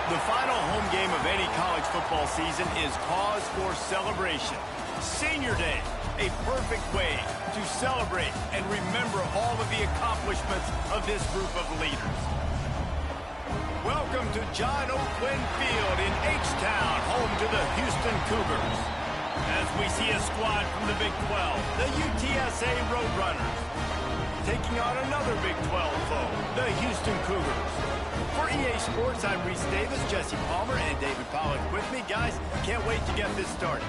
The final home game of any college football season is cause for celebration. Senior Day, a perfect way to celebrate and remember all of the accomplishments of this group of leaders. Welcome to John O'Quinn Field in H-Town, home to the Houston Cougars. As we see a squad from the Big 12, the UTSA Roadrunners, taking on another Big 12 foe, the Houston Cougars. For EA Sports, I'm Reese Davis, Jesse Palmer, and David Pollack with me. Guys, can't wait to get this started.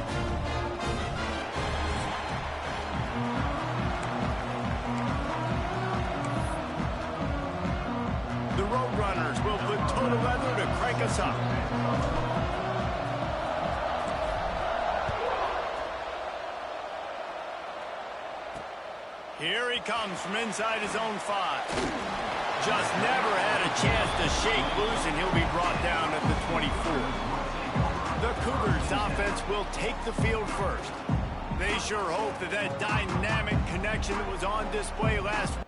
The Roadrunners will put total weather to crank us up. Here he comes from inside his own 5. Just never had a chance to shake loose, and he'll be brought down at the 24. The Cougars offense will take the field first. They sure hope that dynamic connection that was on display last week.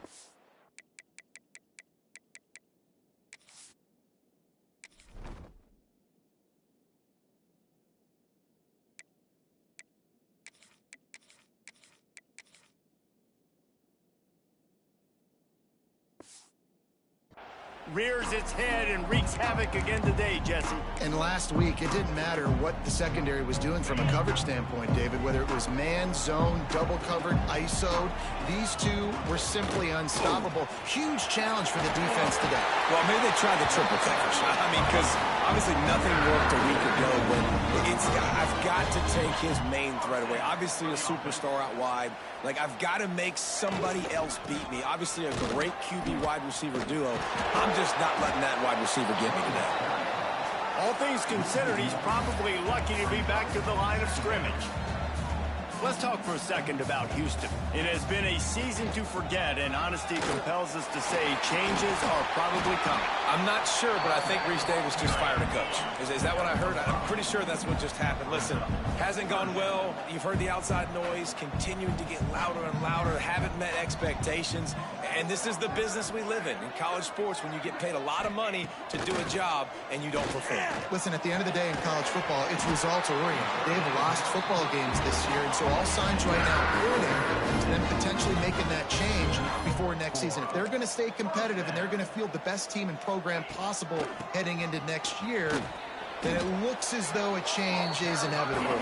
Rears its head and wreaks havoc again today, Jesse. And last week, it didn't matter what the secondary was doing from a coverage standpoint, David, whether it was man, zone, double covered, ISO'd. These two were simply unstoppable. Huge challenge for the defense today. Well, maybe they tried the triple covers. I mean, because obviously nothing worked a week ago, but I've got to take his main threat away. Obviously a superstar out wide. Like, I've got to make somebody else beat me. Obviously a great QB wide receiver duo. I'm just not letting that wide receiver get me today. All things considered, he's probably lucky to be back to the line of scrimmage. Let's talk for a second about Houston. It has been a season to forget, and honesty compels us to say changes are probably coming. I'm not sure, but I think Reese Davis just fired a coach. Is that what I heard? I'm pretty sure that's what just happened. Listen, hasn't gone well. You've heard the outside noise, continuing to get louder and louder, haven't met expectations. And this is the business we live in college sports, when you get paid a lot of money to do a job and you don't perform. Listen, at the end of the day in college football, it's results-oriented. They've lost football games this year, and so all signs right now pointing to them potentially making that change before next season. If they're going to stay competitive and they're going to field the best team and program possible heading into next year, then it looks as though a change is inevitable.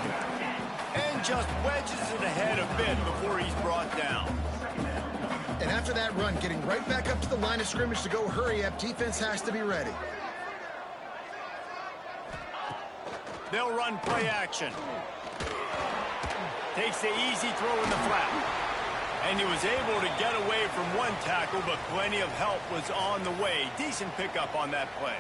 And just wedges it ahead a bit before he's brought down. And after that run, getting right back up to the line of scrimmage to go hurry up, defense has to be ready. They'll run play action. Takes the easy throw in the flat. And he was able to get away from one tackle, but plenty of help was on the way. Decent pickup on that play.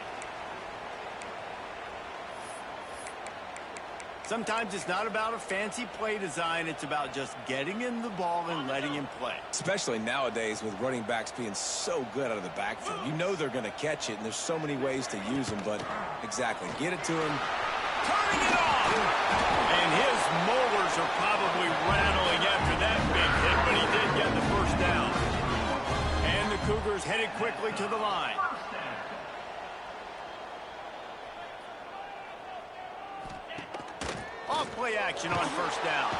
Sometimes it's not about a fancy play design. It's about just getting him the ball and letting him play. Especially nowadays with running backs being so good out of the backfield. You know they're going to catch it, and there's so many ways to use them. But exactly, get it to him. Turning it off! And his molars are probably rattling after that big hit, but he did get the first down. And the Cougars headed quickly to the line. Off play action on first down.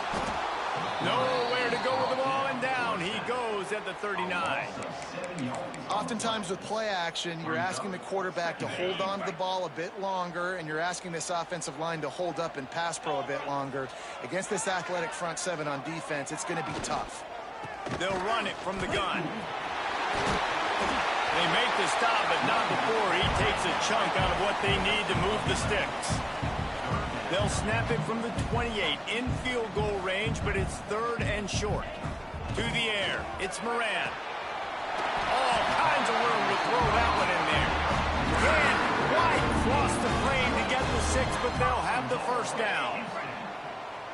Nowhere to go with the ball, and down he goes at the 39. Oftentimes with play action, you're asking the quarterback to hold on to the ball a bit longer, and you're asking this offensive line to hold up and pass pro a bit longer. Against this athletic front seven on defense, it's going to be tough. They'll run it from the gun. They make the stop, but not before he takes a chunk out of what they need to move the sticks. They'll snap it from the 28 in field goal range, but it's third and short. To the air, it's Moran. All kinds of room to throw that one in there. And wide across the frame to get the 6, but they'll have the first down.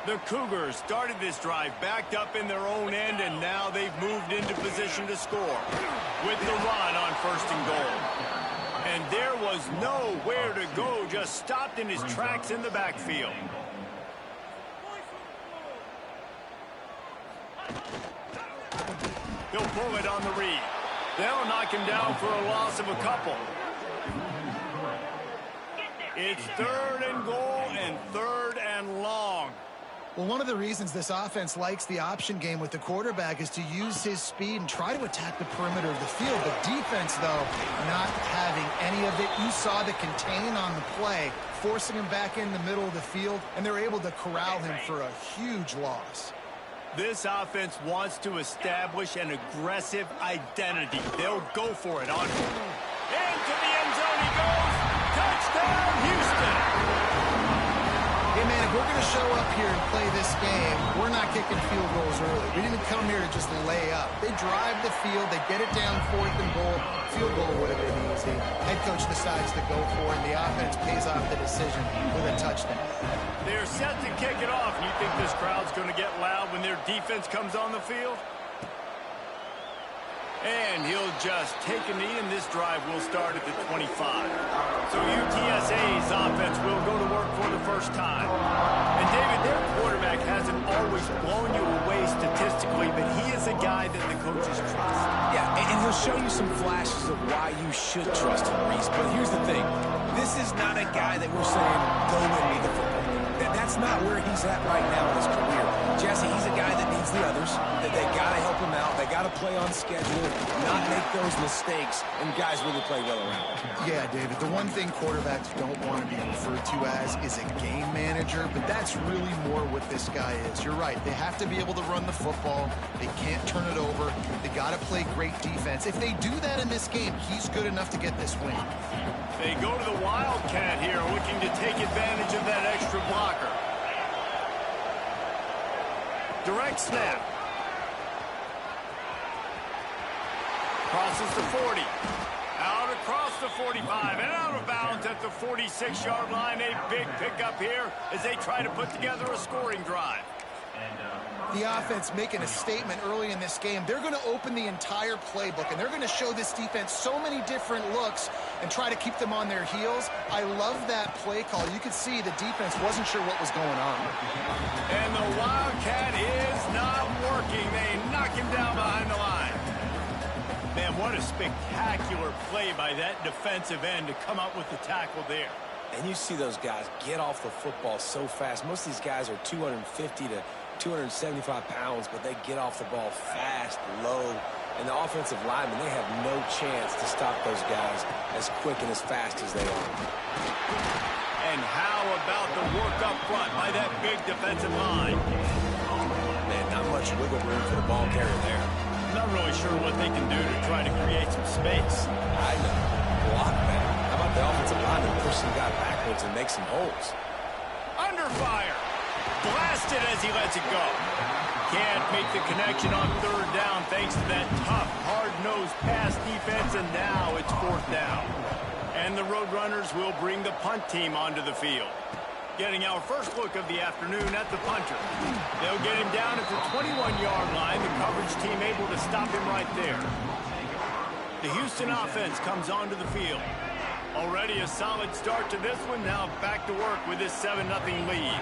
The Cougars started this drive backed up in their own end, and now they've moved into position to score with the run on first and goal. And there was nowhere to go, just stopped in his tracks in the backfield. He'll pull it on the read. They'll knock him down for a loss of a couple. It's 3rd and goal and 3rd and long. Well, one of the reasons this offense likes the option game with the quarterback is to use his speed and try to attack the perimeter of the field. The defense, though, not having any of it. You saw the contain on the play, forcing him back in the middle of the field, and they're able to corral him for a huge loss. This offense wants to establish an aggressive identity. They'll go for it on into the end zone he goes. Touchdown, Houston. Hey, man, if we're going to show up here and play this game, we're not kicking field goals early. We didn't come here to just lay up. They drive the field. They get it down 4th and goal. Field goal would have been easy. Head coach decides to go for it, and the offense pays off the decision with a touchdown. They're set to kick it off. You think this crowd's going to get loud when their defense comes on the field? And he'll just take a knee, and this drive will start at the 25. So UTSA's offense will go to work for the first time. And, David, their quarterback hasn't always blown you away statistically, but he is a guy that the coaches trust. Yeah, and he'll show you some flashes of why you should trust him, Reese. But here's the thing. This is not a guy that we're saying, go win me the football game. That's not where he's at right now in his career. Jesse, he's a guy that needs the others. That they got to help him out. They got to play on schedule, not make those mistakes, and guys really play well around him. Yeah, David, the one thing quarterbacks don't want to be referred to as is a game manager, but that's really more what this guy is. You're right. They have to be able to run the football. They can't turn it over. They got to play great defense. If they do that in this game, he's good enough to get this win. They go to the Wildcat here, looking to take advantage of that extra blocker. Direct snap. Crosses the 40. Out across the 45 and out of bounds at the 46-yard line. A big pickup here as they try to put together a scoring drive. The offense making a statement early in this game. They're going to open the entire playbook, and they're going to show this defense so many different looks and try to keep them on their heels. I love that play call. You could see the defense wasn't sure what was going on. And the Wildcat is not working. They knock him down behind the line. Man, what a spectacular play by that defensive end to come up with the tackle there. And you see those guys get off the football so fast. Most of these guys are 250 to 275 pounds, but they get off the ball fast, low. And the offensive linemen, they have no chance to stop those guys as quick and as fast as they are. And how about the work up front by that big defensive line? Man, not much wiggle room for the ball carrier there. Not really sure what they can do to try to create some space. I know. Block better. How about the offensive lineman push some guy backwards and make some holes? Under fire. Blasted as he lets it go. Can't make the connection on 3rd down thanks to that tough, hard-nosed pass defense, and now it's 4th down. And the Roadrunners will bring the punt team onto the field. Getting our first look of the afternoon at the punter. They'll get him down at the 21-yard line. The coverage team able to stop him right there. The Houston offense comes onto the field. Already a solid start to this one. Now back to work with this 7-0 lead.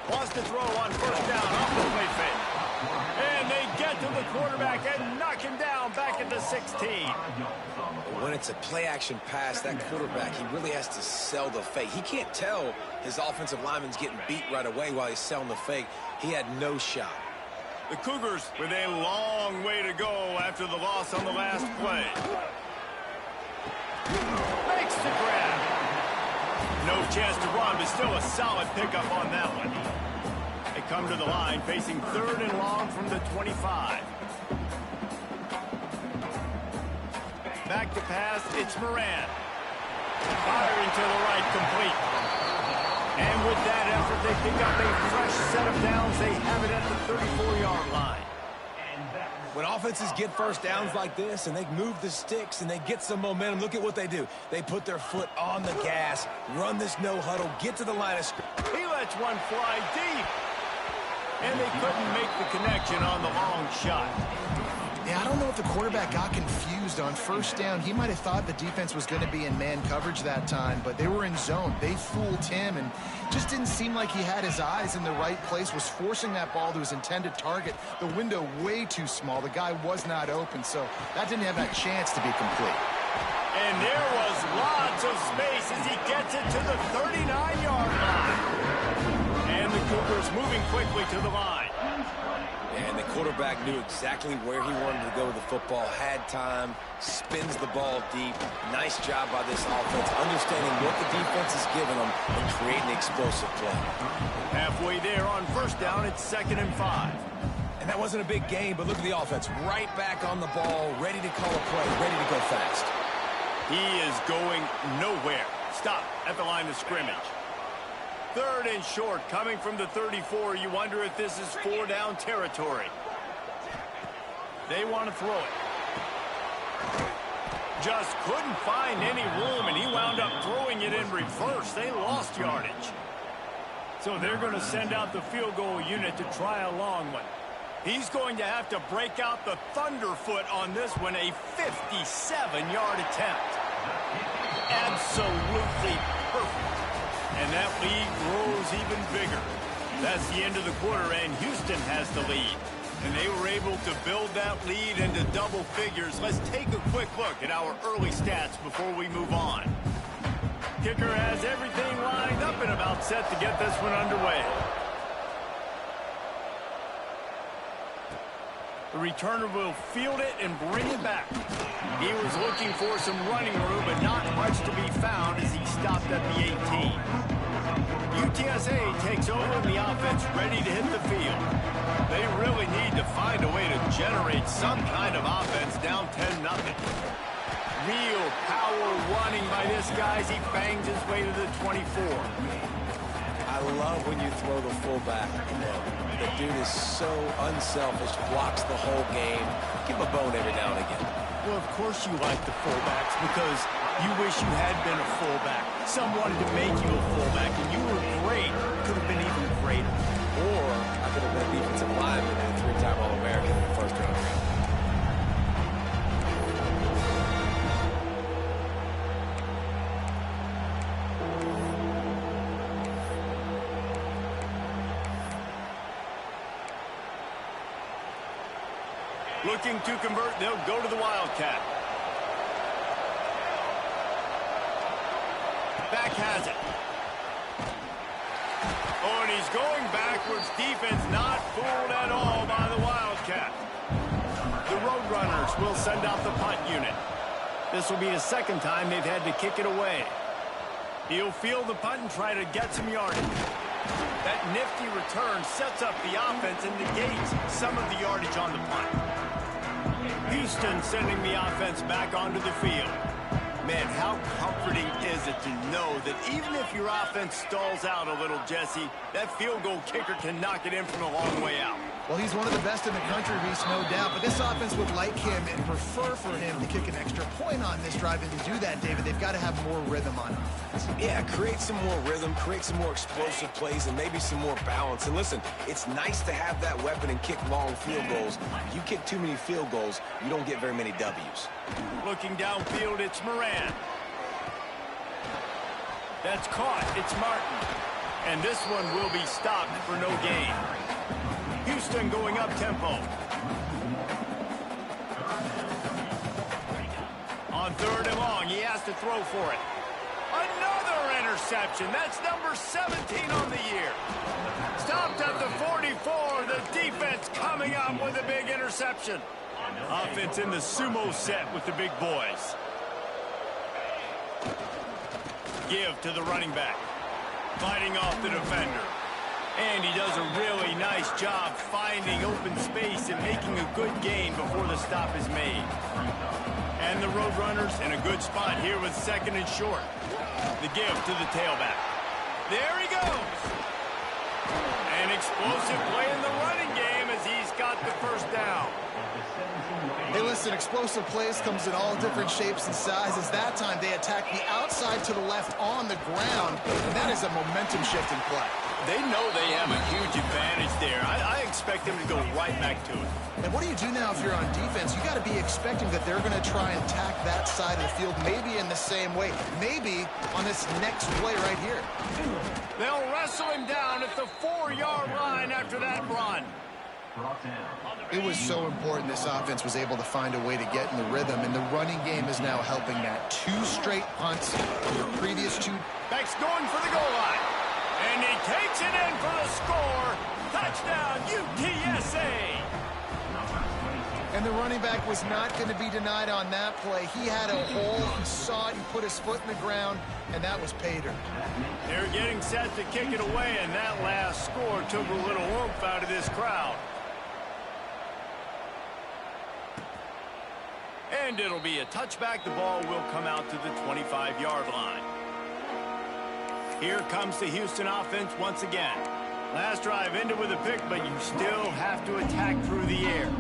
Wants to throw on 1st down off the play fake. And they get to the quarterback and knock him down back at the 16. When it's a play-action pass, that quarterback, he really has to sell the fake. He can't tell his offensive lineman's getting beat right away while he's selling the fake. He had no shot. The Cougars with a long way to go after the loss on the last play. Makes the grab. No chance to run, but still a solid pickup on that one. They come to the line facing 3rd and long from the 25. Back to pass, it's Moran. Firing to the right, complete. And with that effort, they pick up a fresh set of downs. They have it at the 34-yard line. When offenses get 1st downs like this and they move the sticks and they get some momentum, look at what they do. They put their foot on the gas, run this no huddle, get to the line of scrimmage. He lets one fly deep. And they couldn't make the connection on the long shot. Yeah, I don't know if the quarterback got confused on first down. He might have thought the defense was going to be in man coverage that time, but they were in zone. They fooled him and just didn't seem like he had his eyes in the right place, was forcing that ball to his intended target. The window way too small. The guy was not open, so that didn't have that chance to be complete. And there was lots of space as he gets it to the 39-yard line. And the Cougars moving quickly to the line. And the quarterback knew exactly where he wanted to go with the football, had time, spins the ball deep. Nice job by this offense, understanding what the defense is giving them and creating explosive play. Halfway there on first down, it's 2nd and 5. And that wasn't a big gain, but look at the offense. Right back on the ball, ready to call a play, ready to go fast. He is going nowhere. Stop at the line of scrimmage. 3rd and short, coming from the 34. You wonder if this is 4-down territory. They want to throw it. Just couldn't find any room, and he wound up throwing it in reverse. They lost yardage. So they're going to send out the field goal unit to try a long one. He's going to have to break out the thunderfoot on this one, a 57-yard attempt. Absolutely perfect. And that lead grows even bigger. That's the end of the quarter, and Houston has the lead. And they were able to build that lead into double figures. Let's take a quick look at our early stats before we move on. Kicker has everything lined up and about set to get this one underway. The returner will field it and bring it back. He was looking for some running room, but not much to be found as he stopped at the 18. UTSA takes over and the offense ready to hit the field. They really need to find a way to generate some kind of offense down 10-0. Real power running by this guy as he bangs his way to the 24. I love when you throw the fullback. The dude is so unselfish, blocks the whole game. Give him a bone every now and again. Well, of course you like the fullbacks because you wish you had been a fullback. Some wanted to make you a fullback, and you were great. Could have been even greater. Or I could have been a defensive lineman and a 3-time All-American in the first round. Looking to convert, they'll go to the Wildcat. Back has it. Oh, and he's going backwards. Defense not fooled at all by the Wildcat. The Roadrunners will send out the punt unit. This will be the second time they've had to kick it away. He'll field the punt and try to get some yardage. That nifty return sets up the offense and negates some of the yardage on the punt. Houston sending the offense back onto the field. Man, how comforting is it to know that even if your offense stalls out a little, Jesse, that field goal kicker can knock it in from a long way out. Well, he's one of the best in the country, Reese, no doubt. But this offense would like him and prefer for him to kick an extra point on this drive. And to do that, David, they've got to have more rhythm on offense. Yeah, create some more rhythm, create some more explosive plays, and maybe some more balance. And listen, it's nice to have that weapon and kick long field goals. If you kick too many field goals, you don't get very many W's. Looking downfield, it's Moran. That's caught. It's Martin. And this one will be stopped for no gain. Houston going up tempo. On 3rd and long, he has to throw for it. Another interception. That's number 17 on the year. Stopped at the 44. The defense coming up with a big interception. Offense in the sumo set with the big boys. Give to the running back. Fighting off the defender. And he does a really nice job finding open space and making a good gain before the stop is made. And the Roadrunners in a good spot here with 2nd and short. The give to the tailback. There he goes. An explosive play in the running game as he's got the first down. Hey, listen, explosive plays comes in all different shapes and sizes. That time they attack the outside to the left on the ground, and that is a momentum-shifting play. They know they have a huge advantage there. I expect them to go right back to it. And what do you do now if you're on defense? You got to be expecting that they're going to try and attack that side of the field, maybe in the same way, maybe on this next play right here. They'll wrestle him down at the 4-yard line after that run. It was so important this offense was able to find a way to get in the rhythm, and the running game is now helping that. 2 straight punts from the previous 2. Beck's going for the goal line. And he takes it in for the score. Touchdown, UTSA. And the running back was not going to be denied on that play. He had a hole, he saw it, he put his foot in the ground, and that was pay dirt. They're getting set to kick it away, and that last score took a little oomph out of this crowd. And it'll be a touchback. The ball will come out to the 25-yard line. Here comes the Houston offense once again. Last drive ended with a pick, but you still have to attack through the air.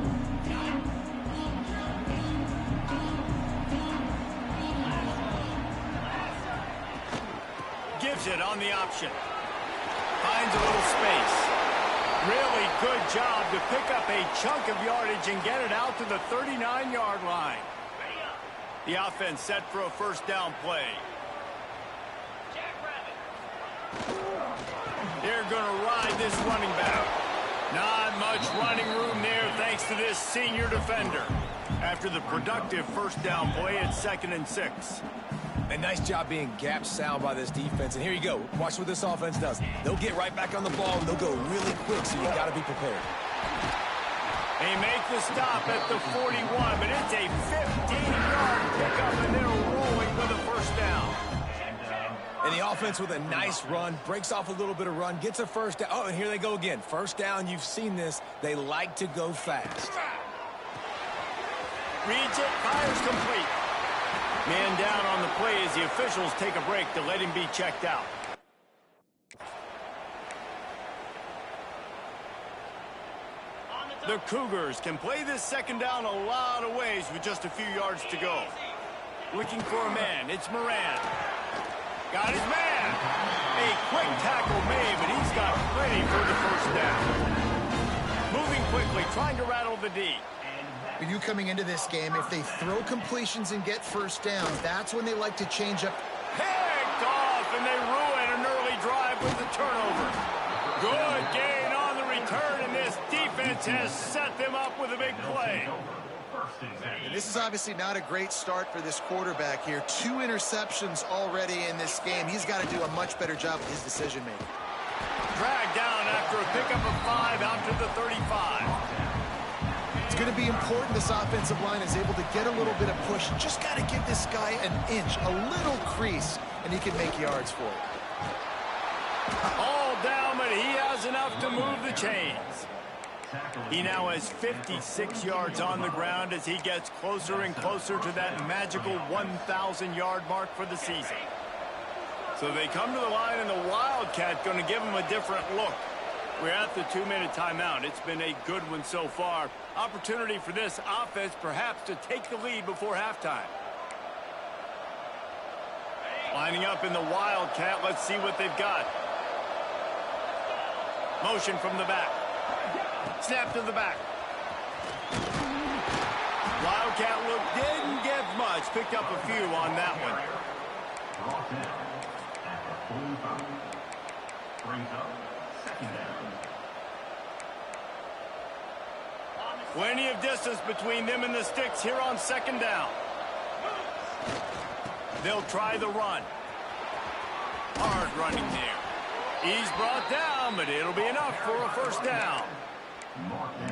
Gives it on the option. Finds a little space. Really good job to pick up a chunk of yardage and get it out to the 39-yard line. The offense set for a first down play. They're going to ride this running back. Not much running room there thanks to this senior defender. After the productive first down play, it's 2nd and 6. A nice job being gap sound by this defense. And here you go. Watch what this offense does. They'll get right back on the ball, and they'll go really quick, so you got to be prepared. They make the stop at the 41, but it's a 15-yard pickup, and they're rolling with a first down. And the offense with a nice run, breaks off a little bit of run, gets a first down. Oh, and here they go again. First down, you've seen this. They like to go fast. Reads it, fires complete. Man down on the play as the officials take a break to let him be checked out. The Cougars can play this second down a lot of ways with just a few yards to go. Looking for a man, it's Moran. Got his man. A quick tackle made, but he's got plenty for the first down. Moving quickly, trying to rattle the D. With you coming into this game, if they throw completions and get first down, that's when they like to change up. Picked off, and they ruin an early drive with the turnover. Good gain on the return, and this defense has set them up with a big play. And this is obviously not a great start for this quarterback here. 2 interceptions already in this game. He's got to do a much better job with his decision-making. Dragged down after a pickup of 5 out to the 35. It's going to be important this offensive line is able to get a little bit of push. Just got to give this guy an inch, a little crease, and he can make yards for it. All down, but he has enough to move the chains. He now has 56 yards on the ground as he gets closer and closer to that magical 1,000-yard mark for the season. So they come to the line, and the Wildcat going to give him a different look. We're at the 2-minute timeout. It's been a good one so far. Opportunity for this offense perhaps to take the lead before halftime. Lining up in the Wildcat. Let's see what they've got. Motion from the back. Snap to the back. Wildcat look didn't get much. Picked up a few on that one. Plenty of distance between them and the sticks here on second down. They'll try the run. Hard running there. He's brought down, but it'll be enough for a first down.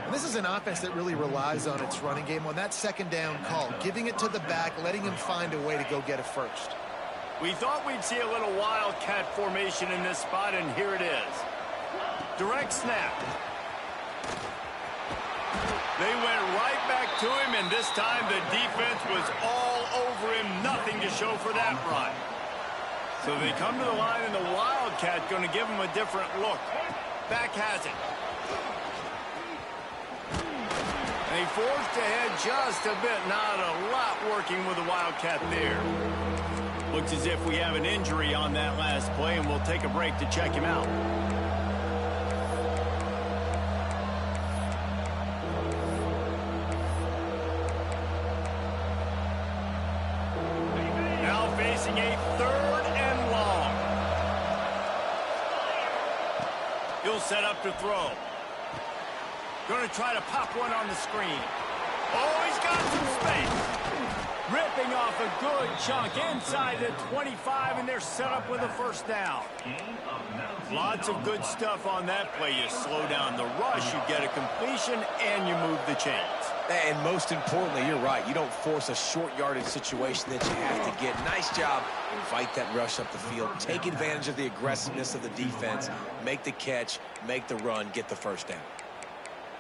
And this is an offense that really relies on its running game on that second down call, giving it to the back, letting him find a way to go get a first. We thought we'd see a little Wildcat formation in this spot, and here it is. Direct snap. They went right back to him, and this time the defense was all over him. Nothing to show for that run. So they come to the line, and the Wildcat going to give him a different look. Halfback has it. They forced ahead just a bit. Not a lot working with the Wildcat there. Looks as if we have an injury on that last play, and we'll take a break to check him out. Now facing a 3rd and long. He'll set up to throw. Going to try to pop one on the screen. Oh, he's got some space. Ripping off a good chunk inside the 25, and they're set up with a first down. Lots of good stuff on that play. You slow down the rush, you get a completion, and you move the chains. And most importantly, you're right. You don't force a short yardage situation that you have to get. Nice job. Invite that rush up the field. Take advantage of the aggressiveness of the defense. Make the catch, make the run, get the first down.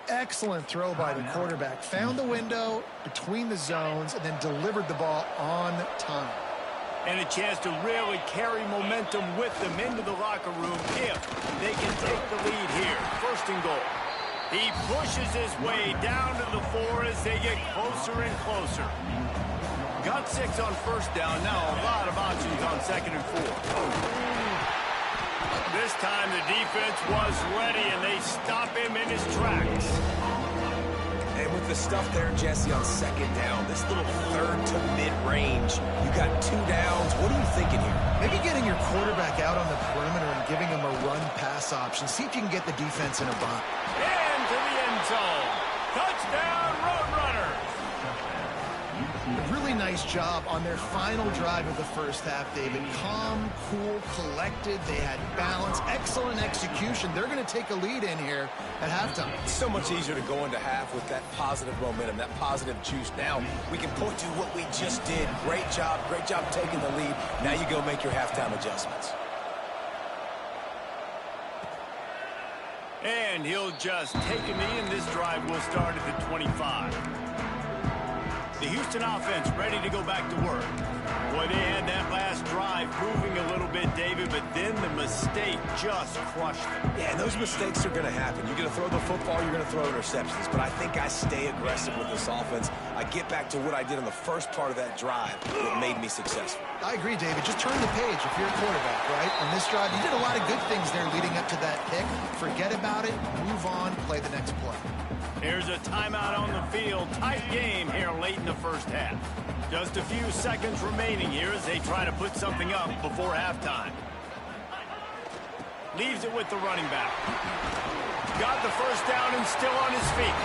Excellent throw by the quarterback. Found the window between the zones and then delivered the ball on time. And a chance to really carry momentum with them into the locker room if they can take the lead here. 1st and goal. He pushes his way down to the 4 as they get closer and closer. Got 6 on 1st down. Now a lot of options on 2nd and 4. This time the defense was ready, and they stop him in his tracks. And with the stuff there, Jesse, on 2nd down, this little 3rd to mid-range, you got 2 downs. What are you thinking here? Maybe getting your quarterback out on the perimeter and giving him a run-pass option. See if you can get the defense in a bind. Into the end zone. Touchdown, Roadrunners. Really nice job on their final drive of the first half, David. Calm, cool, collected. They had balance. Excellent execution. They're going to take a lead in here at halftime. It's so much easier to go into half with that positive momentum, that positive juice. Now we can point to what we just did. Great job taking the lead. Now you go make your halftime adjustments. And he'll just take a knee, and this drive will start at the 25. The Houston offense ready to go back to work. Boy, they had that last drive moving a little bit, David, but then the mistake just crushed them. Yeah, and those mistakes are going to happen. You're going to throw the football, you're going to throw interceptions. But I think I stay aggressive with this offense. I get back to what I did in the first part of that drive that made me successful. I agree, David. Just turn the page if you're a quarterback, right? On this drive, you did a lot of good things there leading up to that pick. Forget about it, move on, play the next play. Here's a timeout on the field. Tight game here late in the first half. Just a few seconds remaining here as they try to put something up before halftime. Leaves it with the running back. Got the first down and still on his feet.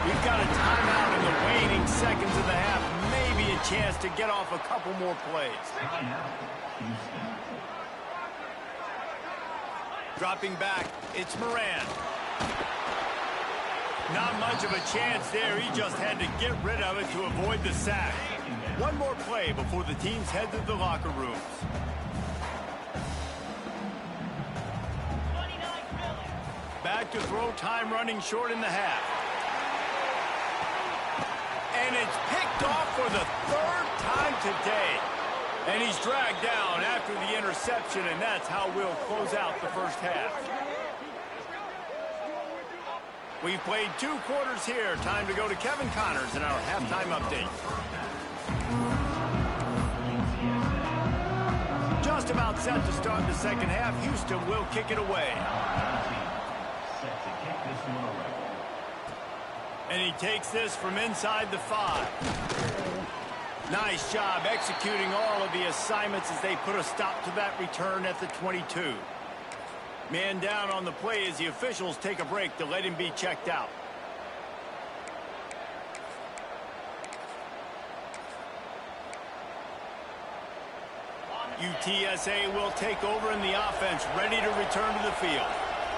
We've got a timeout in the waning seconds of the half. Maybe a chance to get off a couple more plays. Dropping back, it's Moran. Not much of a chance there. He just had to get rid of it to avoid the sack. One more play before the teams head to the locker rooms. Back to throw, time running short in the half. And it's picked off for the 3rd time today. And he's dragged down after the interception, and that's how we'll close out the first half. We've played 2 quarters here. Time to go to Kevin Connors in our halftime update. Just about set to start the second half. Houston will kick it away. And he takes this from inside the 5. Nice job executing all of the assignments as they put a stop to that return at the 22. Man down on the play as the officials take a break to let him be checked out. UTSA will take over in the offense, ready to return to the field.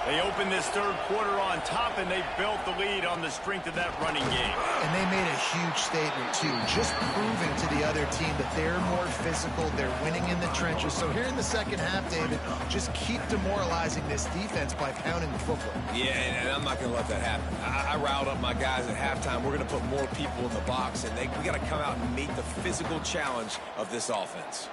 They open this 3rd quarter on top, and they built the lead on the strength of that running game. And they made a huge statement, too, just proving to the other team that they're more physical, they're winning in the trenches. So here in the second half, David, just keep demoralizing this defense by pounding the football. Yeah, and I'm not going to let that happen. I riled up my guys at halftime. We're going to put more people in the box, and we got to come out and meet the physical challenge of this offense.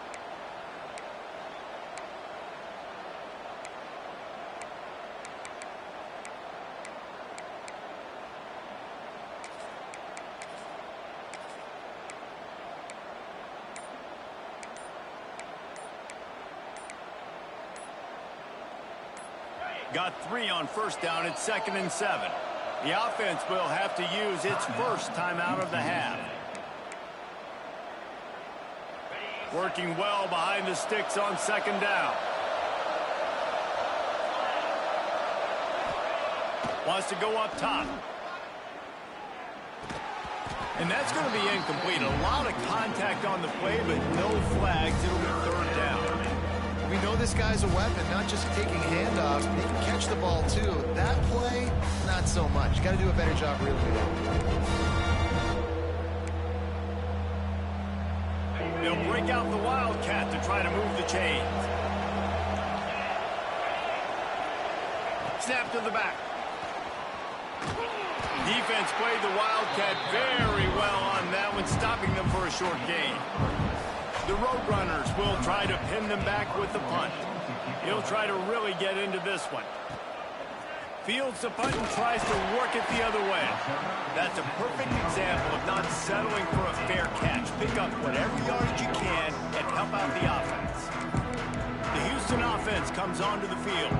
Got 3 on first down at 2nd and 7. The offense will have to use its first timeout of the half. Working well behind the sticks on 2nd down. Wants to go up top. And that's going to be incomplete. A lot of contact on the play, but no flags. It'll be 3rd down. We know this guy's a weapon, not just taking handoffs, but he can catch the ball too. That play, not so much. Got to do a better job reeling it in. They'll break out the Wildcat to try to move the chains. Snap to the back. Defense played the Wildcat very well on that one, stopping them for a short gain. The Roadrunners will try to pin them back with the punt. He'll try to really get into this one. Fields the punt and tries to work it the other way. That's a perfect example of not settling for a fair catch. Pick up whatever yardage you can and help out the offense. The Houston offense comes onto the field.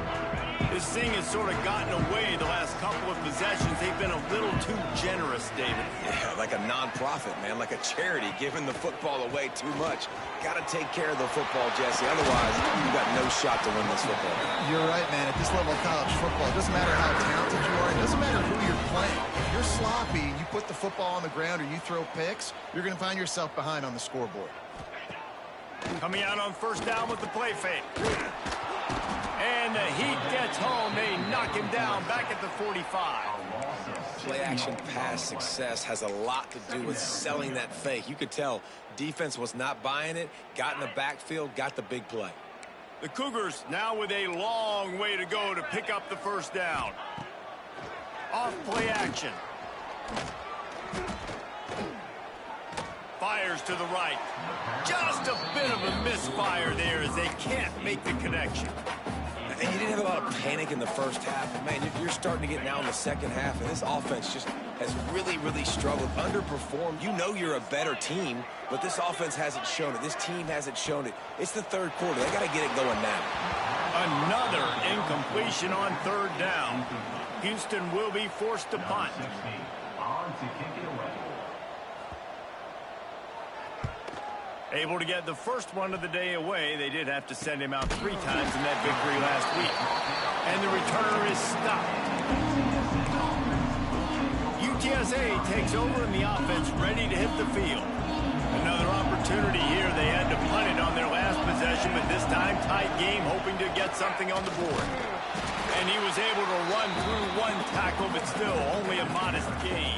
This thing has sort of gotten away the last couple of possessions. They've been a little too generous, David. Yeah, like a non-profit, man, like a charity, giving the football away too much. Got to take care of the football, Jesse. Otherwise, you got no shot to win this football game. You're right, man. At this level of college football, it doesn't matter how talented you are. It doesn't matter who you're playing. If you're sloppy and you put the football on the ground or you throw picks, you're going to find yourself behind on the scoreboard. Coming out on first down with the play fake. And the Heat gets home. They knock him down back at the 45. Play-action pass success has a lot to do with selling that fake. You could tell defense was not buying it, got in the backfield, got the big play. The Cougars now with a long way to go to pick up the first down. Off play action. Fires to the right. Just a bit of a misfire there as they can't make the connection. And you didn't have a lot of panic in the first half. But man, you're starting to get now in the second half, and this offense just has really, really struggled, underperformed. You know you're a better team, but this offense hasn't shown it. This team hasn't shown it. It's the 3rd quarter. They got to get it going now. Another incompletion on 3rd down. Houston will be forced to punt. Able to get the first one of the day away. They did have to send him out 3 times in that victory last week. And the returner is stopped. UTSA takes over in the offense, ready to hit the field. Another opportunity here. They had to punt it on their last possession, but this time tight game, hoping to get something on the board. And he was able to run through 1 tackle, but still only a modest gain.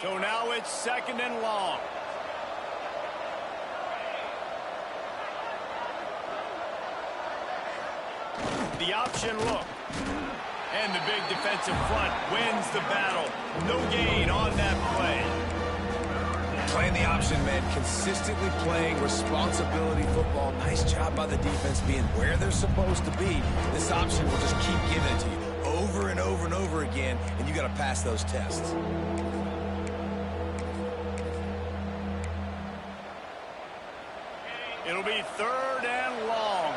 So now it's 2nd and long. The option look. And the big defensive front wins the battle. No gain on that play. Playing the option, man. Consistently playing responsibility football. Nice job by the defense being where they're supposed to be. This option will just keep giving it to you over and over and over again, and you got to pass those tests. It'll be 3rd and long.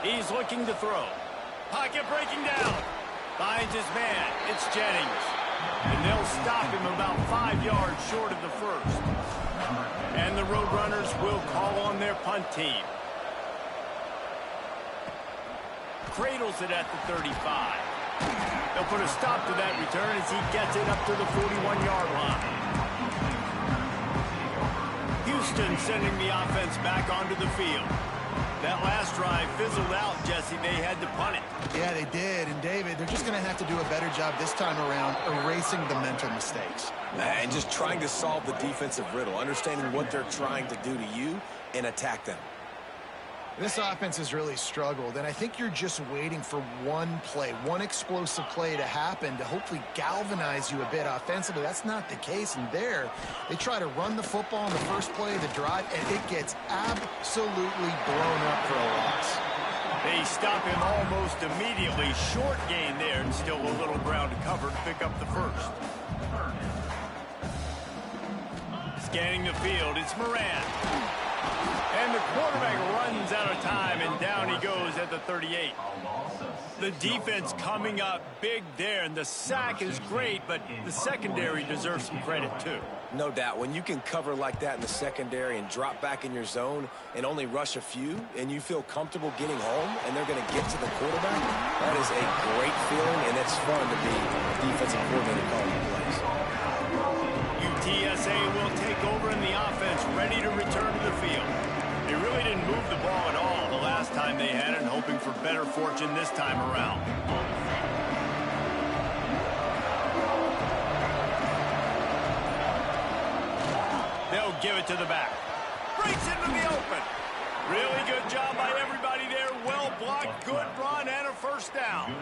He's looking to throw. Pocket breaking down. Finds his man. It's Jennings. And they'll stop him about 5 yards short of the first. And the Roadrunners will call on their punt team. Cradles it at the 35. They'll put a stop to that return as he gets it up to the 41-yard line. Houston sending the offense back onto the field. That last drive fizzled out, Jesse. They had to punt it. Yeah, they did. And, David, they're just going to have to do a better job this time around erasing the mental mistakes. And just trying to solve the defensive riddle, understanding what they're trying to do to you and attack them. This offense has really struggled, and I think you're just waiting for one play, one explosive play to happen to hopefully galvanize you a bit offensively. That's not the case, and there, they try to run the football in the first play of the drive, and it gets absolutely blown up for a loss. stop him almost immediately. Short gain there, and still a little ground to cover to pick up the first. Scanning the field, it's Moran. And the quarterback runs out of time, and down he goes at the 38. The defense coming up big there, and the sack is great, but the secondary deserves some credit too. No doubt. When you can cover like that in the secondary and drop back in your zone and only rush a few, and you feel comfortable getting home, and they're going to get to the quarterback, that is a great feeling, and it's fun to be a defensive coordinator calling plays. UTSA will take over in the offense, ready to return to the field. They really didn't move the ball at all the last time they had it, and hoping for better fortune this time around. They'll give it to the back. Breaks into the open. Really good job by everybody there. Well blocked, good run, and a first down.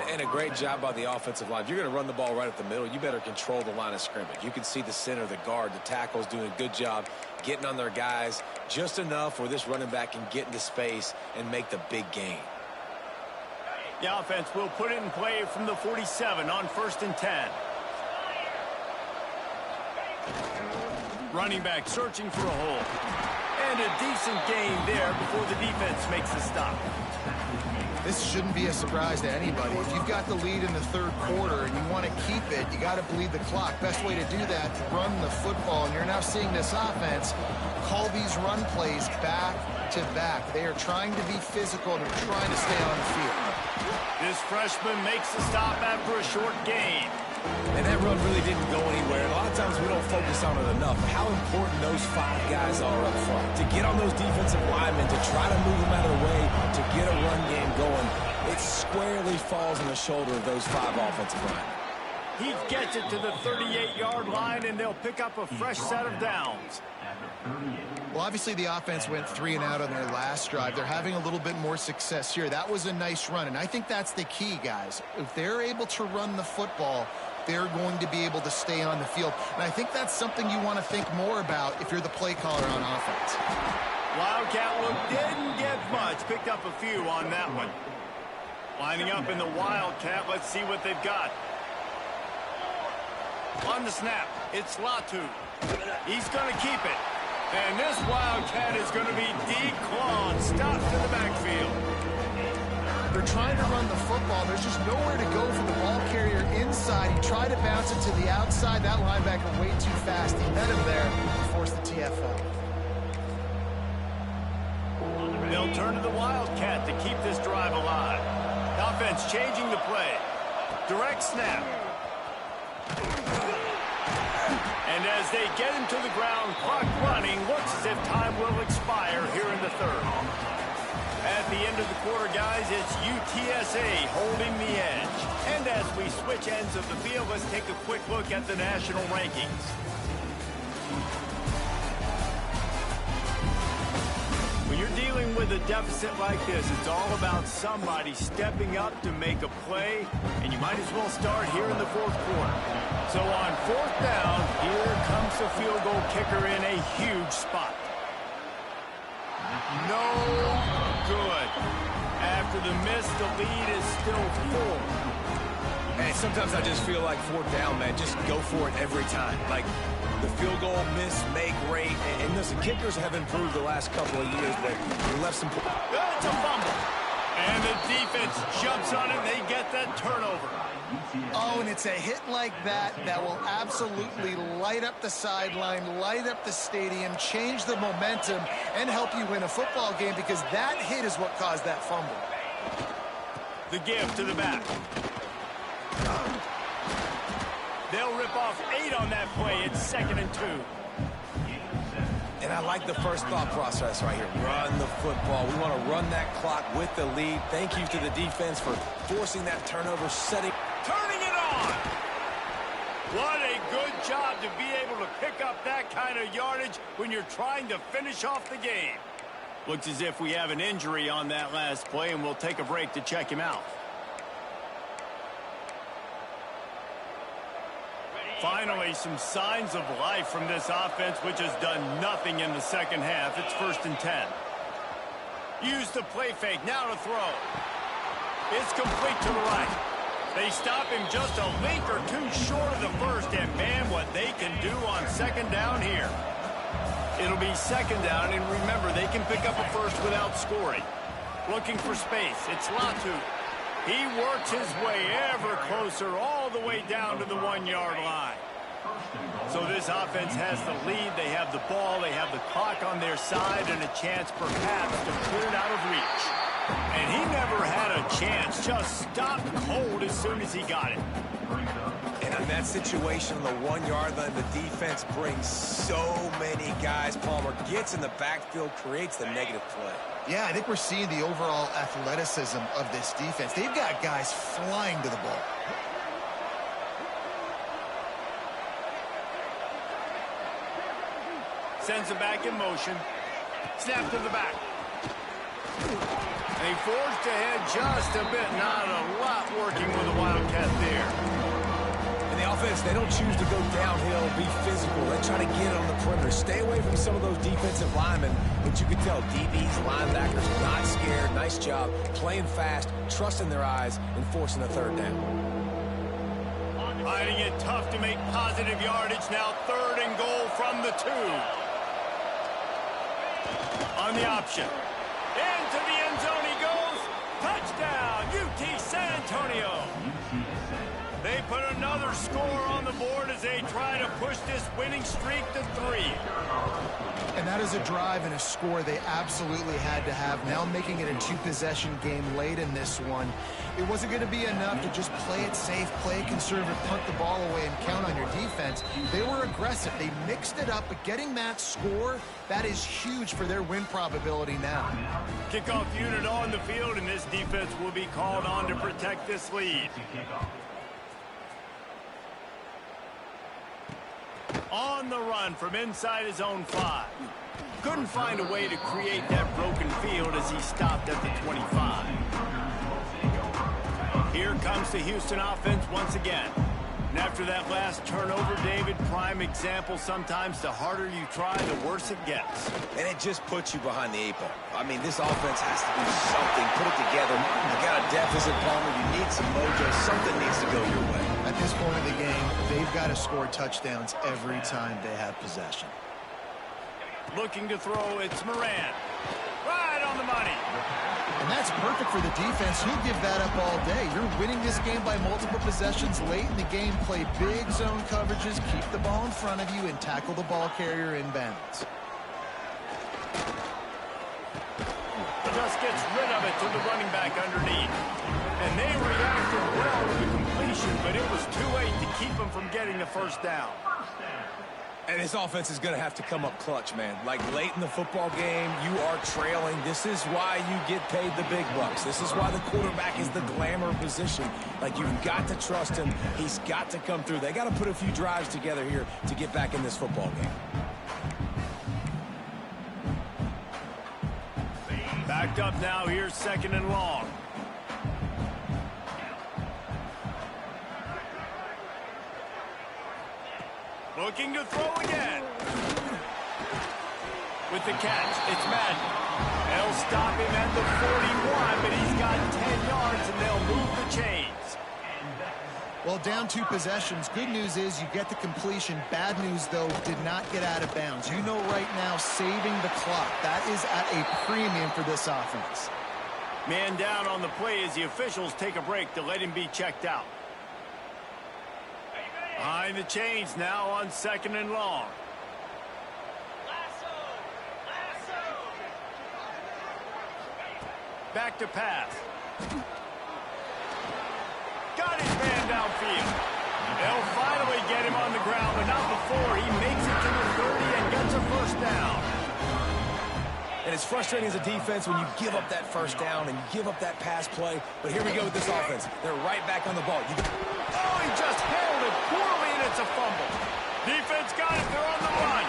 And a great job by the offensive line. If you're going to run the ball right up the middle, you better control the line of scrimmage. You can see the center, the guard, the tackles doing a good job getting on their guys just enough where this running back can get into space and make the big gain. The offense will put it in play from the 47 on 1st and 10. Running back searching for a hole. And a decent gain there before the defense makes the stop. This shouldn't be a surprise to anybody. If you've got the lead in the third quarter and you want to keep it, you got to bleed the clock. Best way to do that, run the football. And you're now seeing this offense call these run plays back to back. They are trying to be physical and they're trying to stay on the field. This freshman makes the stop after a short gain. And that run really didn't go anywhere. A lot of times we don't focus on it enough. How important those 5 guys are up front. To get on those defensive linemen, to try to move them out of the way, to get a run game going, it squarely falls on the shoulder of those 5 offensive linemen. He gets it to the 38-yard line, and they'll pick up a fresh set of downs. Well, obviously the offense went 3 and out on their last drive. They're having a little bit more success here. That was a nice run, and I think that's the key, guys. If they're able to run the football, they're going to be able to stay on the field. And I think that's something you want to think more about if you're the play caller on offense. Wildcat look didn't get much. Picked up a few on that one. Lining up in the Wildcat. Let's see what they've got. On the snap, it's Latu. He's going to keep it. And this Wildcat is going to be declawed. Stopped in the backfield. They're trying to run the football. There's just nowhere to go for the ball carrier inside. He tried to bounce it to the outside. That linebacker way too fast. He met him there and forced the TFL. They'll turn to the Wildcat to keep this drive alive. The offense changing the play. Direct snap. And as they get him to the ground, clock running, looks as if time will expire here in the third. At the end of the quarter, guys, it's UTSA holding the edge. And as we switch ends of the field, let's take a quick look at the national rankings. When you're dealing with a deficit like this, it's all about somebody stepping up to make a play, and you might as well start here in the fourth quarter. So on 4th down, here comes the field goal kicker in a huge spot. No good. After the miss, the lead is still 4. And sometimes I just feel like 4th down, man, just go for it every time. Like the field goal, miss, make, rate. And listen, kickers have improved the last couple of years, but they left some... It's a fumble. And the defense jumps on it, and they get that turnover. Oh, and it's a hit like that that will absolutely light up the sideline, light up the stadium, change the momentum, and help you win a football game, because that hit is what caused that fumble. The give to the back. They'll rip off 8 on that play. It's 2nd and 2. And I like the first thought process right here. Run the football. We want to run that clock with the lead. Thank you to the defense for forcing that turnover, Turning it on! What a good job to be able to pick up that kind of yardage when you're trying to finish off the game. Looks as if we have an injury on that last play, and we'll take a break to check him out. Finally, some signs of life from this offense, which has done nothing in the second half. It's 1st and 10. Use the play fake. Now to throw. It's complete to the right. They stop him just a link or two short of the first, and man, what they can do on second down here. It'll be second down, and remember, they can pick up a first without scoring. Looking for space. It's Latu. He works his way ever closer all the way down to the 1-yard line. So this offense has the lead. They have the ball. They have the clock on their side and a chance perhaps to put it out of reach. And he never had a chance. Just stopped cold as soon as he got it. And in that situation on the 1-yard line, the defense brings so many guys. Palmer gets in the backfield, creates the negative play. Yeah, I think we're seeing the overall athleticism of this defense. They've got guys flying to the ball. Sends it back in motion. Snap to the back. They forced ahead just a bit. Not a lot working with the Wildcat there. In the offense, they don't choose to go downhill, be physical. They try to get it on the perimeter. Stay away from some of those defensive linemen. But you can tell DBs, linebackers, not scared. Nice job playing fast, trusting their eyes, and forcing a third down. Finding it tough to make positive yardage. Now 3rd and goal from the 2. On the option. Into the end zone he goes. Touchdown, UT San Antonio. They put another score on the board as they try to push this winning streak to 3. And that is a drive and a score they absolutely had to have. Now making it a 2-possession game late in this one. It wasn't going to be enough to just play it safe, play it conservative, punt the ball away, and count on your defense. They were aggressive. They mixed it up, but getting that score, that is huge for their win probability now. Kickoff unit on the field, and this defense will be called on to protect this lead. On the run from inside his own 5. Couldn't find a way to create that broken field as he stopped at the 25. Here comes the Houston offense once again. And after that last turnover, David, prime example, sometimes the harder you try, the worse it gets. And it just puts you behind the 8 ball. I mean, this offense has to do something, put it together. You got a deficit, Palmer. You need some mojo. Something needs to go your way. At this point of the game, they've got to score touchdowns every time they have possession. Looking to throw, it's Moran. Right on the money. And that's perfect for the defense. You'll give that up all day. You're winning this game by multiple possessions late in the game. Play big zone coverages, keep the ball in front of you, and tackle the ball carrier in bounds. Just gets rid of it to the running back underneath. And they reacted well to the completion, but it was too late to keep them from getting the first down. And this offense is going to have to come up clutch, man. Like late in the football game, you are trailing. This is why you get paid the big bucks. This is why the quarterback is the glamour position. Like, you've got to trust him. He's got to come through. They got to put a few drives together here to get back in this football game. Backed up now. Here's 2nd and long. Looking to throw again. With the catch, it's Madden. They'll stop him at the 41, but he's got 10 yards, and they'll move the chains. Well, down 2 possessions. Good news is you get the completion. Bad news, though, did not get out of bounds. You know right now, saving the clock. That is at a premium for this offense. Man down on the play as the officials take a break to let him be checked out. Behind the chains now on 2nd and long. Back to pass. Got his man downfield. They'll finally get him on the ground, but not before he makes it to the 30 and gets a first down. And it's frustrating as a defense when you give up that first down and you give up that pass play. But here we go with this offense. They're right back on the ball. Oh, he just held it poorly, and it's a fumble. Defense got it. They're on the run.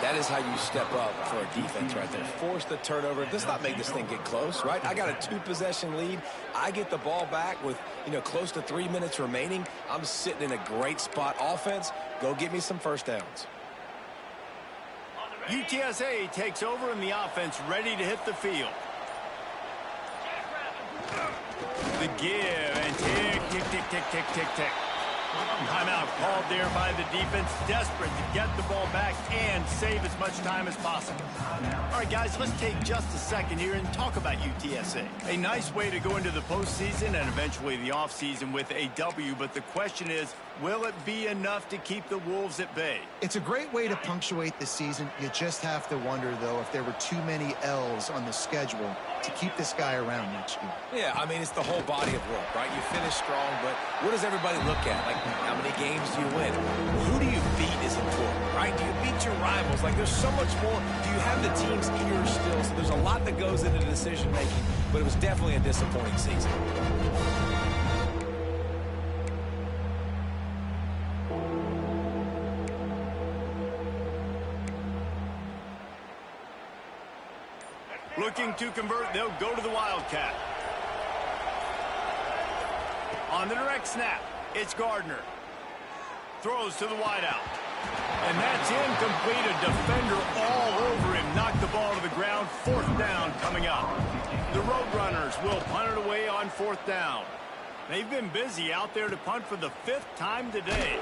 That is how you step up for a defense right there. Force the turnover. Let's not make this thing get close, right? I got a 2-possession lead. I get the ball back with, close to 3 minutes remaining. I'm sitting in a great spot. Offense, go get me some first downs. UTSA takes over and the offense ready to hit the field. The give and tick, tick, tick, tick, tick, tick, tick. Timeout called there by the defense, desperate to get the ball back and save as much time as possible. All right, guys, let's take just a second here and talk about UTSA. A nice way to go into the postseason and eventually the offseason with a W, but the question is, will it be enough to keep the Wolves at bay? It's a great way to punctuate the season. You just have to wonder, though, if there were too many L's on the schedule to keep this guy around next year. Yeah, I mean, it's the whole body of work, right? You finish strong, but what does everybody look at? Like, how many games do you win? Who do you beat is important, right? Do you beat your rivals? Like, there's so much more. Do you have the team's ears still? So there's a lot that goes into decision-making, but it was definitely a disappointing season. Looking to convert, they'll go to the Wildcat. On the direct snap, it's Gardner. Throws to the wideout. And that's incomplete. A defender all over him. Knocked the ball to the ground. 4th down coming up. The Roadrunners will punt it away on 4th down. They've been busy out there to punt for the 5th time today.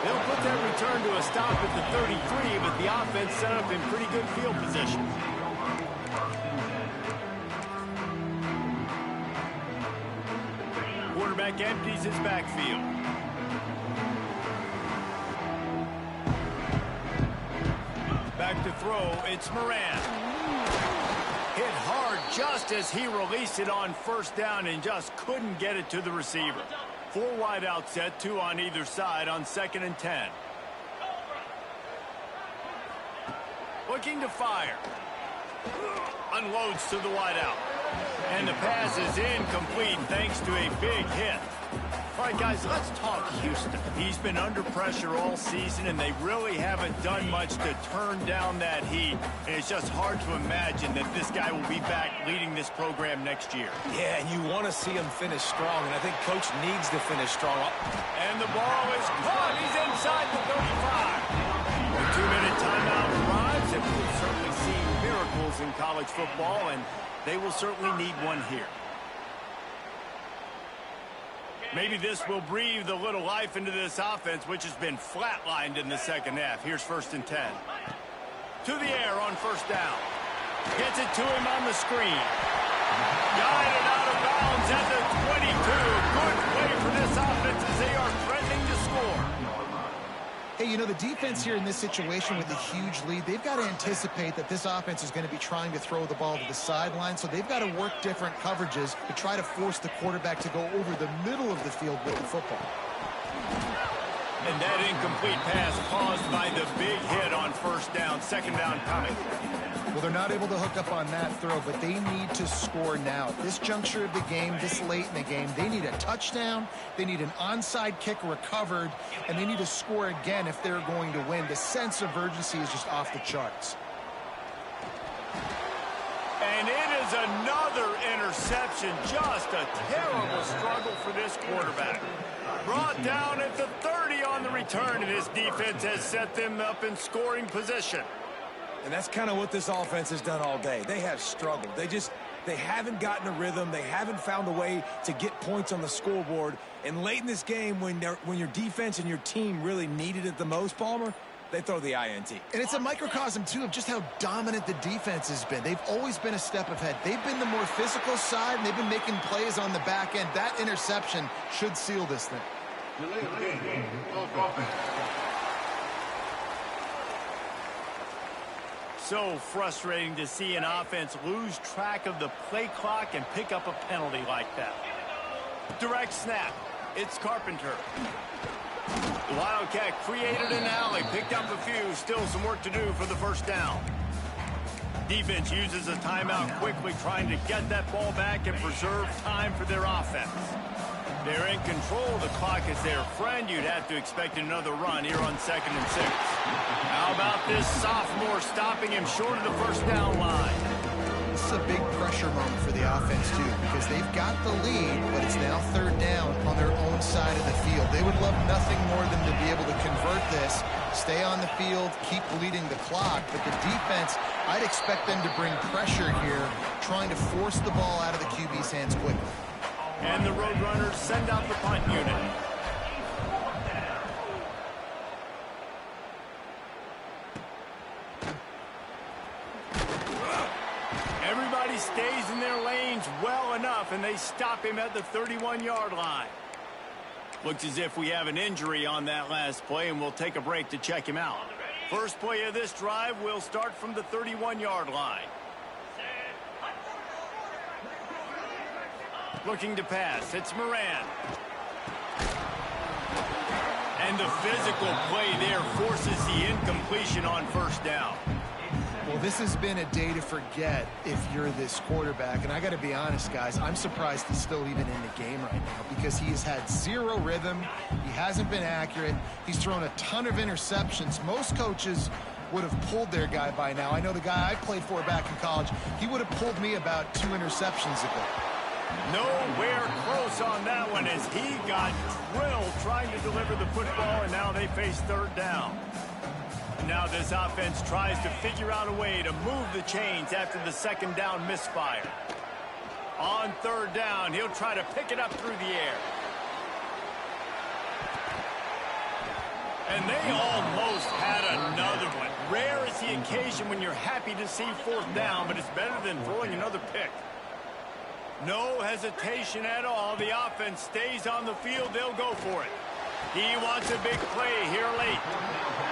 They'll put that return to a stop at the 33, but the offense set up in pretty good field position. Quarterback empties his backfield. Back to throw, it's Moran. Hit hard just as he released it on 1st down and just couldn't get it to the receiver. 4 wide out set, 2 on either side on 2nd and 10. Looking to fire. Unloads to the wide out. And the pass is incomplete thanks to a big hit. All right, guys, let's talk Houston. He's been under pressure all season, and they really haven't done much to turn down that heat. And it's just hard to imagine that this guy will be back leading this program next year. Yeah, and you want to see him finish strong, and I think Coach needs to finish strong. And the ball is caught. He's inside the 35. The 2-minute timeout arrives, and we've certainly seen miracles in college football, and they will certainly need one here. Maybe this will breathe a little life into this offense, which has been flatlined in the 2nd half. Here's 1st and 10. To the air on 1st down. Gets it to him on the screen. Guided out of bounds at the 22. Good play for this offense as they are threatening to score. Hey, you know, the defense here in this situation with a huge lead, they've got to anticipate that this offense is going to be trying to throw the ball to the sideline, so they've got to work different coverages to try to force the quarterback to go over the middle of the field with the football. And that incomplete pass caused by the big hit on 1st down, 2nd down coming. Well, they're not able to hook up on that throw, but they need to score now. At this juncture of the game, this late in the game, they need a touchdown, they need an onside kick recovered, and they need to score again if they're going to win. The sense of urgency is just off the charts. And it is another interception. Just a terrible struggle for this quarterback. Brought down at the 30 on the return, and his defense has set them up in scoring position. And that's kind of what this offense has done all day. They have struggled. They haven't gotten a rhythm. They haven't found a way to get points on the scoreboard. And late in this game, when your defense and your team really needed it the most, Palmer, they throw the INT. And it's a microcosm, too, of just how dominant the defense has been. They've always been a step ahead. They've been the more physical side, and they've been making plays on the back end. That interception should seal this thing. So frustrating to see an offense lose track of the play clock and pick up a penalty like that. Direct snap. It's Carpenter. The Wildcat created an alley, picked up a few, still some work to do for the 1st down. Defense uses a timeout quickly, trying to get that ball back and preserve time for their offense. They're in control. The clock is their friend. You'd have to expect another run here on 2nd and 6. How about this sophomore stopping him short of the 1st down line? This is a big pressure moment for the offense, too, because they've got the lead, but it's now 3rd down on their own side of the field. They would love nothing more than to be able to convert this stay on the field, keep bleeding the clock. But the defense, I'd expect them to bring pressure here, trying to force the ball out of the QB's hands quickly. And the Roadrunners send out the punt unit. Everybody stays in their lanes well enough, and they stop him at the 31-yard line. Looks as if we have an injury on that last play, and we'll take a break to check him out. First play of this drive will start from the 31-yard line. Looking to pass. It's Moran. And the physical play there forces the incompletion on first down. Well, this has been a day to forget if you're this quarterback. And I got to be honest, guys, I'm surprised he's still even in the game right now because he has had zero rhythm. He hasn't been accurate. He's thrown a ton of interceptions. Most coaches would have pulled their guy by now. I know the guy I played for back in college, he would have pulled me about 2 interceptions ago. Nowhere close on that one as he got drilled trying to deliver the football, and now they face third down. Now this offense tries to figure out a way to move the chains after the second down misfire. On third down, he'll try to pick it up through the air. And they almost had another one. Rare is the occasion when you're happy to see fourth down, but it's better than throwing another pick. No hesitation at all. The offense stays on the field. They'll go for it. He wants a big play here late.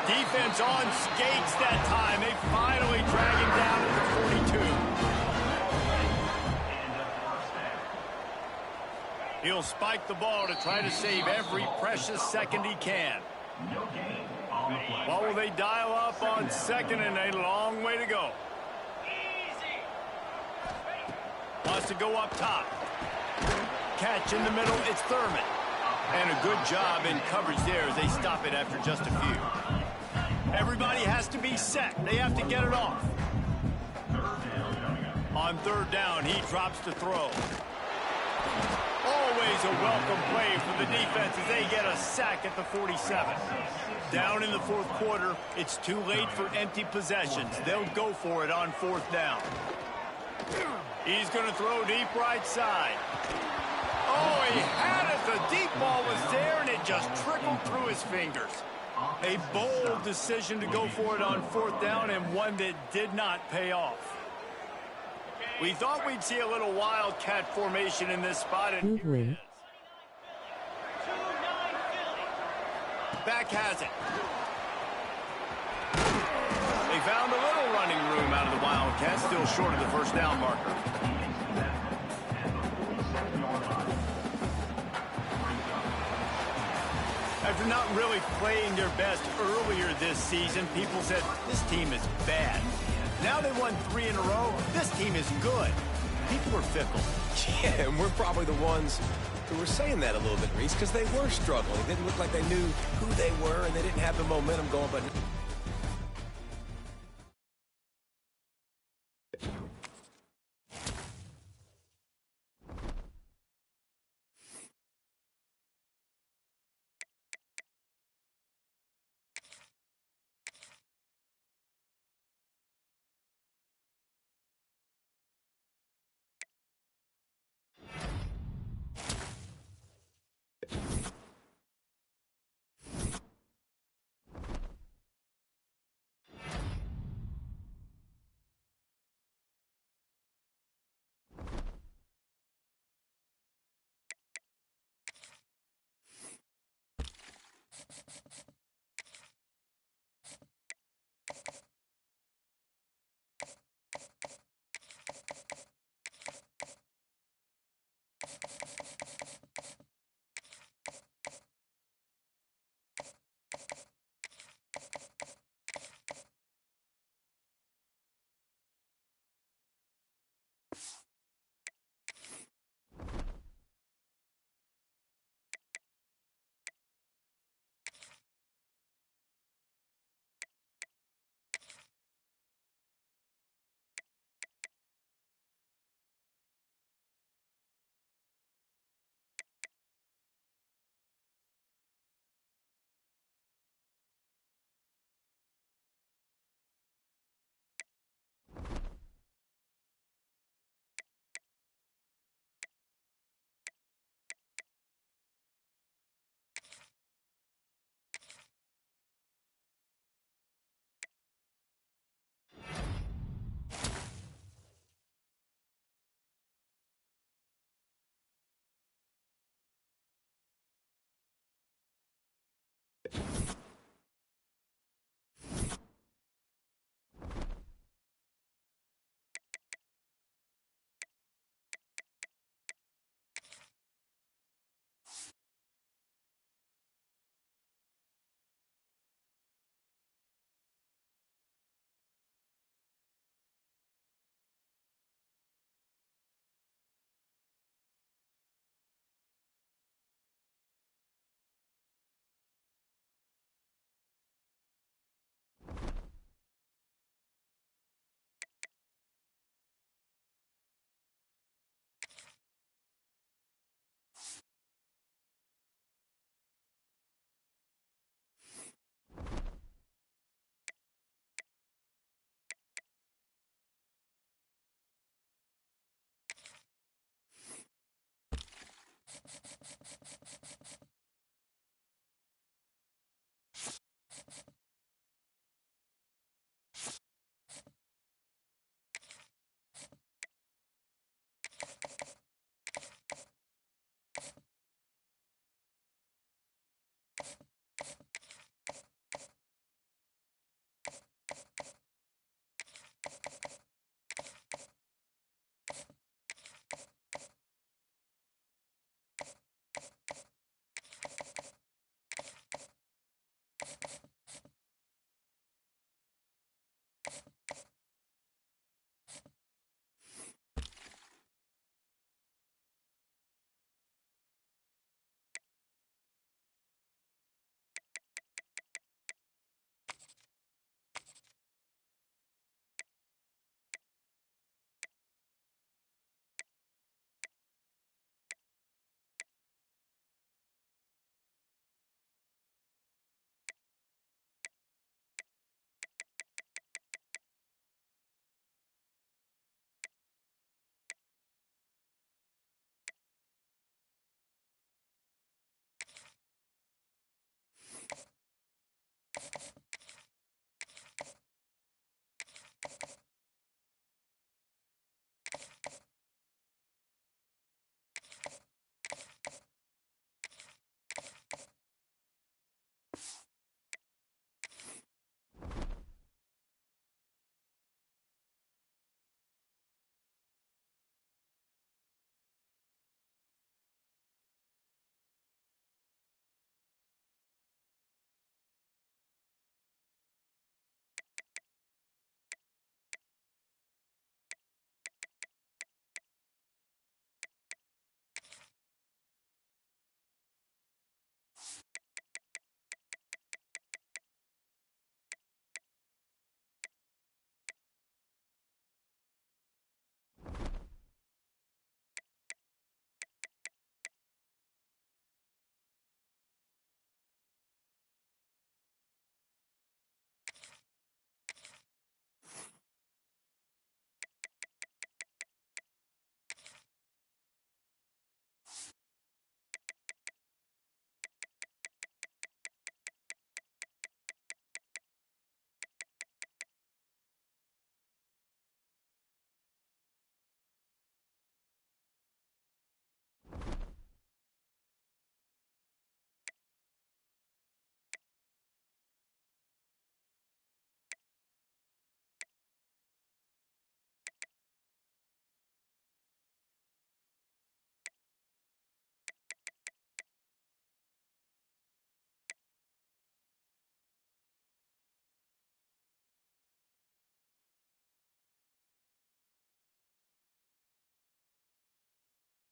Defense on skates that time. They finally drag him down at the 42. He'll spike the ball to try to save every precious second he can. What will they dial up on second, and a long way to go. Wants to go up top. Catch in the middle. It's Thurman. And a good job in coverage there as they stop it after just a few. Everybody has to be set. They have to get it off. On third down, he drops to throw. Always a welcome play for the defense as they get a sack at the 47. Down in the fourth quarter, it's too late for empty possessions. They'll go for it on fourth down. He's going to throw deep right side. Oh, he had it. The deep ball was there, and it just trickled through his fingers. A bold decision to go for it on fourth down, and one that did not pay off. We thought we'd see a little wildcat formation in this spot. And here it is. Back has it. They found a little running room out of the Wildcats, still short of the first down marker. After not really playing their best earlier this season, people said, this team is bad. Now they won 3 in a row. This team is good. People are fickle. Yeah, and we're probably the ones who were saying that a little bit, Reese, because they were struggling. It didn't look like they knew who they were, and they didn't have the momentum going, but